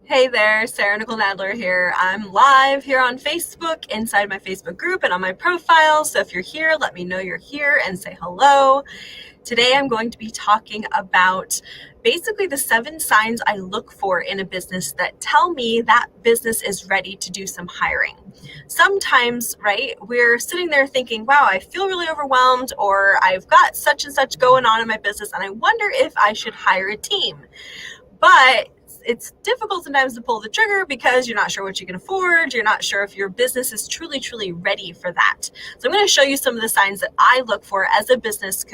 Hey there, Sarah Nicole Nadler here. I'm live here on Facebook inside my Facebook group and on my profile. So if you're here, let me know you're here and say hello. Today I'm going to be talking about basically the 7 signs I look for in a business that tell me that business is ready to do some hiring. Sometimes, right, we're sitting there thinking, wow, I feel really overwhelmed, or I've got such and such going on in my business and I wonder if I should hire a team. But it's difficult sometimes to pull the trigger because you're not sure what you can afford. You're not sure if your business is truly ready for that. So I'm going to show you some of the signs that I look for as a business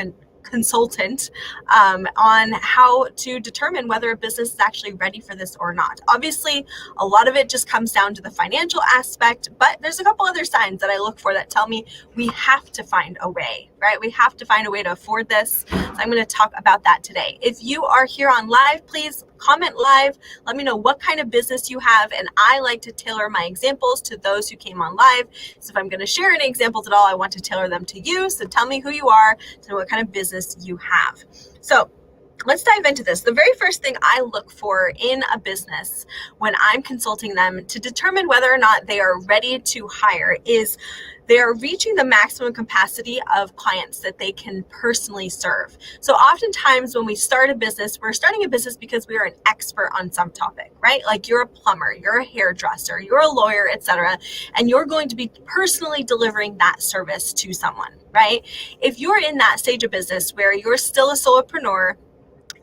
consultant on how to determine whether a business is actually ready for this or not. Obviously, a lot of it just comes down to the financial aspect, but there's a couple other signs that I look for that tell me we have to find a way, right? We have to find a way to afford this. So I'm going to talk about that today. If you are here on live, please comment live. Let me know what kind of business you have, and I like to tailor my examples to those who came on live. So if I'm going to share any examples at all, I want to tailor them to you. So tell me who you are, to know what kind of business you have. So let's dive into this. The very first thing I look for in a business when I'm consulting them to determine whether or not they are ready to hire is they are reaching the maximum capacity of clients that they can personally serve. So oftentimes when we start a business, we're starting a business because we are an expert on some topic, right? Like you're a plumber, you're a hairdresser, you're a lawyer, etc. And you're going to be personally delivering that service to someone, right? If you're in that stage of business where you're still a solopreneur,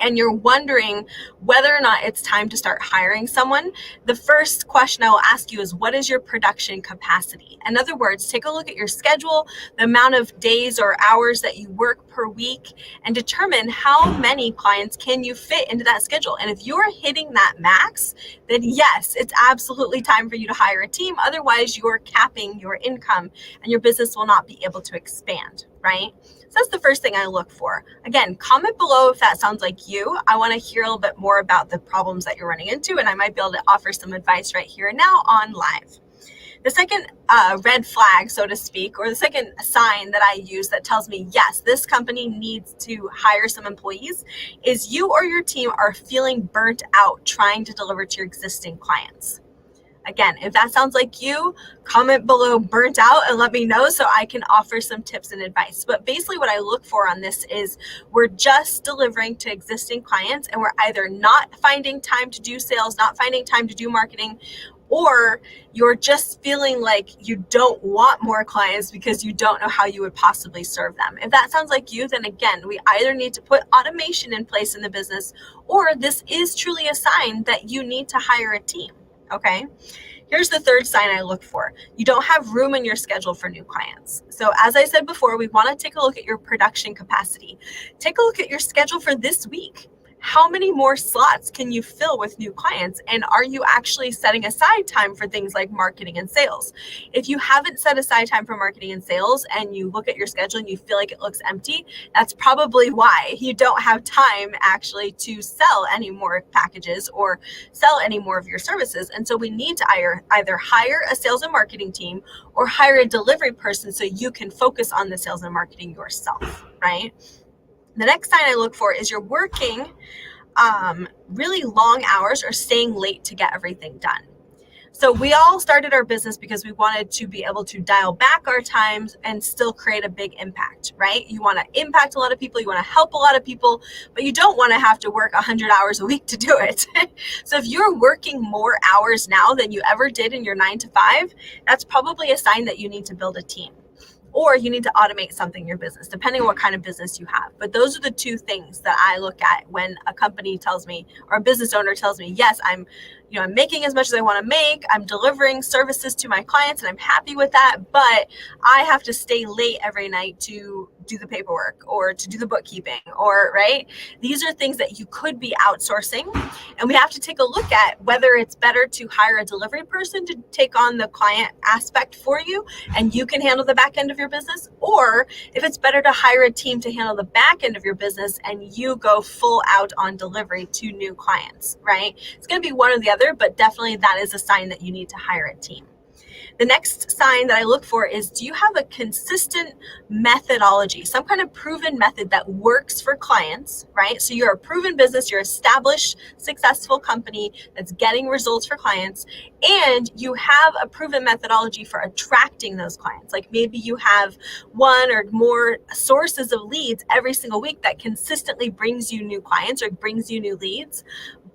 and you're wondering whether or not it's time to start hiring someone, the first question I will ask you is, what is your production capacity? In other words, take a look at your schedule, the amount of days or hours that you work per week, and determine how many clients can you fit into that schedule. And if you're hitting that max, then yes, it's absolutely time for you to hire a team. Otherwise, you're capping your income and your business will not be able to expand, right? So that's the first thing I look for. Again, comment below if that sounds like you. I want to hear a little bit more about the problems that you're running into, and I might be able to offer some advice right here and now on live. The second red flag, so to speak, or the second sign that I use that tells me, yes, this company needs to hire some employees, is you or your team are feeling burnt out trying to deliver to your existing clients. Again, if that sounds like you, comment below burnt out and let me know so I can offer some tips and advice. But basically what I look for on this is we're just delivering to existing clients and we're either not finding time to do sales, not finding time to do marketing, or you're just feeling like you don't want more clients because you don't know how you would possibly serve them. If that sounds like you, then again, we either need to put automation in place in the business, or this is truly a sign that you need to hire a team. Okay, here's the third sign I look for. You don't have room in your schedule for new clients. So as I said before, we want to take a look at your production capacity. Take a look at your schedule for this week. How many more slots can you fill with new clients? And are you actually setting aside time for things like marketing and sales? If you haven't set aside time for marketing and sales and you look at your schedule and you feel like it looks empty, that's probably why you don't have time actually to sell any more packages or sell any more of your services. And so we need to either hire a sales and marketing team or hire a delivery person so you can focus on the sales and marketing yourself, right? The next sign I look for is you're working really long hours or staying late to get everything done. So we all started our business because we wanted to be able to dial back our times and still create a big impact, right? You want to impact a lot of people, you want to help a lot of people, but you don't want to have to work 100 hours a week to do it. So if you're working more hours now than you ever did in your 9 to 5, that's probably a sign that you need to build a team. Or you need to automate something in your business, depending on what kind of business you have. But those are the two things that I look at when a company tells me, or a business owner tells me, yes, I'm making as much as I want to make, I'm delivering services to my clients and I'm happy with that, but I have to stay late every night to do the paperwork or to do the bookkeeping, or right? These are things that you could be outsourcing, and we have to take a look at whether it's better to hire a delivery person to take on the client aspect for you and you can handle the back end of your business, or if it's better to hire a team to handle the back end of your business and you go full out on delivery to new clients, right? It's going to be one or the other, but definitely that is a sign that you need to hire a team. The next sign that I look for is, do you have a consistent methodology, some kind of proven method that works for clients, right? So you're a proven business, you're an established, successful company that's getting results for clients, and you have a proven methodology for attracting those clients. Like maybe you have one or more sources of leads every single week that consistently brings you new clients or brings you new leads,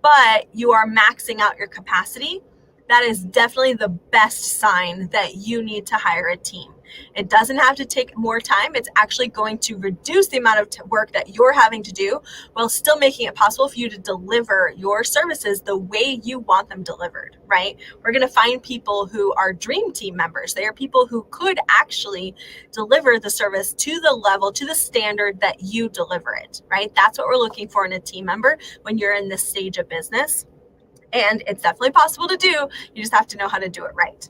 but you are maxing out your capacity. That is definitely the best sign that you need to hire a team. It doesn't have to take more time. It's actually going to reduce the amount of work that you're having to do while still making it possible for you to deliver your services the way you want them delivered, right? We're going to find people who are dream team members. They are people who could actually deliver the service to the level, to the standard that you deliver it, right? That's what we're looking for in a team member when you're in this stage of business. And it's definitely possible to do. You just have to know how to do it right.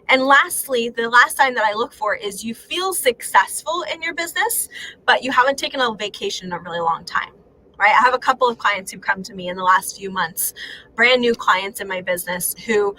And lastly, the last sign that I look for is you feel successful in your business, but you haven't taken a vacation in a really long time, right? I have a couple of clients who come to me in the last few months, brand new clients in my business who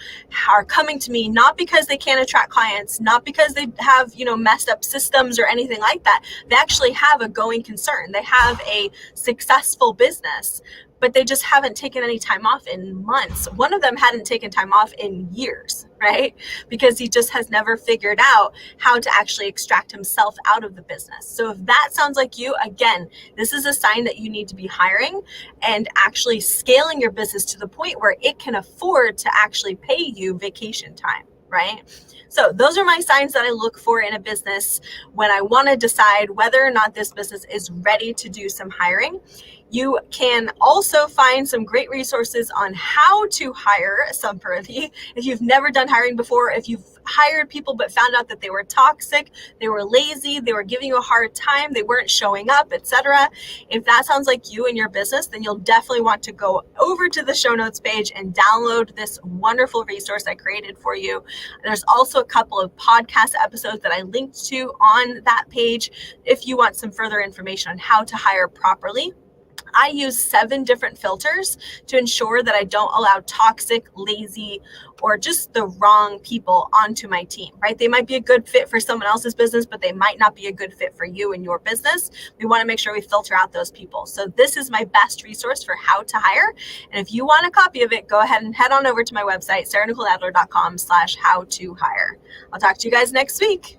are coming to me not because they can't attract clients, not because they have, messed up systems or anything like that. They actually have a going concern. They have a successful business, but they just haven't taken any time off in months. One of them hadn't taken time off in years, right? Because he just has never figured out how to actually extract himself out of the business. So if that sounds like you, again, this is a sign that you need to be hiring and actually scaling your business to the point where it can afford to actually pay you vacation time, right? So those are my signs that I look for in a business when I want to decide whether or not this business is ready to do some hiring. You can also find some great resources on how to hire somebody. If you've never done hiring before, if you've hired people but found out that they were toxic, they were lazy, they were giving you a hard time, they weren't showing up, etc. If that sounds like you and your business, then you'll definitely want to go over to the show notes page and download this wonderful resource I created for you. There's also a couple of podcast episodes that I linked to on that page if you want some further information on how to hire properly. I use 7 different filters to ensure that I don't allow toxic, lazy, or just the wrong people onto my team, right? They might be a good fit for someone else's business, but they might not be a good fit for you and your business. We want to make sure we filter out those people. So this is my best resource for how to hire. And if you want a copy of it, go ahead and head on over to my website, sarahnicoleadler.com/how-to-hire. I'll talk to you guys next week.